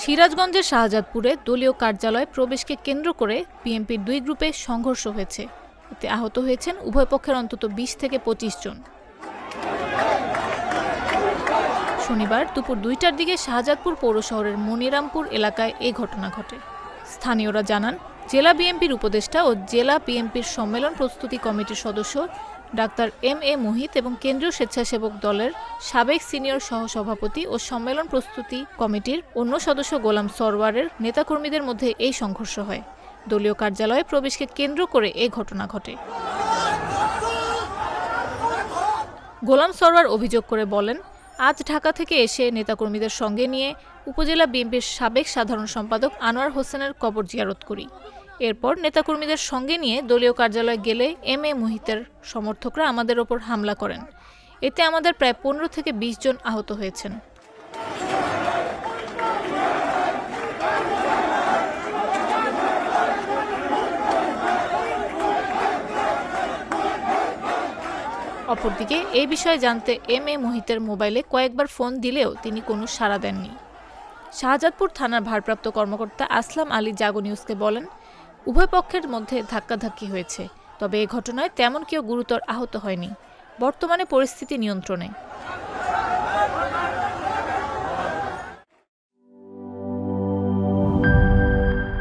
সিরাজগঞ্জের শাহজাদপুরে দলীয় কার্যালয় প্রবেশকে কেন্দ্র করে বিএনপির দুই গ্রুপে সংঘর্ষ হয়েছে। এতে আহত হয়েছেন উভয় পক্ষের অন্তত ২০ থেকে ২৫ জন। শনিবার দুপুর ২টার দিকে শাহজাদপুর পৌর শহরের মনিরামপুর এলাকায় এই ঘটনা ঘটে। স্থানীয়রা জানান, জেলা বিএনপির উপদেষ্টা ও জেলা বিএনপির সম্মেলন প্রস্তুতি কমিটির সদস্য ডাক্তার এম.এ. মোহিত এবং কেন্দ্রীয় স্বেচ্ছাসেবক দলের সাবেক সিনিয়র সহসভাপতি ও সম্মেলন প্রস্তুতি কমিটির অন্য সদস্য গোলাম সরওয়ারের নেতাকর্মীদের মধ্যে এই সংঘর্ষ হয়। দলীয় কার্যালয়ে প্রবেশকে কেন্দ্র করে এই ঘটনা ঘটে। গোলাম সরওয়ার অভিযোগ করে বলেন, আজ ঢাকা থেকে এসে নেতাকর্মীদের সঙ্গে নিয়ে উপজেলা বিএনপির সাবেক সাধারণ সম্পাদক আনোয়ার হোসেনের কবর জিয়ারত করি। এরপর নেতাকর্মীদের সঙ্গে নিয়ে দলীয় কার্যালয়ে গেলে এম.এ. মোহিতের সমর্থকরা আমাদের ওপর হামলা করেন। এতে আমাদের প্রায় ১৫ থেকে ২০ জন আহত হয়েছেন। অপরদিকে এই বিষয়ে জানতে এম.এ. মোহিতের মোবাইলে কয়েকবার ফোন দিলেও তিনি কোনো সাড়া দেননি। শাহজাদপুর থানার ভারপ্রাপ্ত কর্মকর্তা আসলাম আলী জাগো নিউজকে বলেন, উভয় পক্ষের মধ্যে ধাক্কাধাক্কি হয়েছে, তবে এ ঘটনায় তেমন কেউ গুরুতর আহত হয়নি। বর্তমানে পরিস্থিতি নিয়ন্ত্রণে।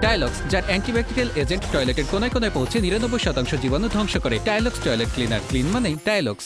টাইলক্স, যার অ্যান্টিব্যাকটেরিয়াল এজেন্ট টয়লেটের কোনায় কোনায় পৌঁছে ৯৯% জীবাণু ধ্বংস করে। টাইলক্স টয়লেট ক্লিনার, ক্লিন মানেই টাইলক্স।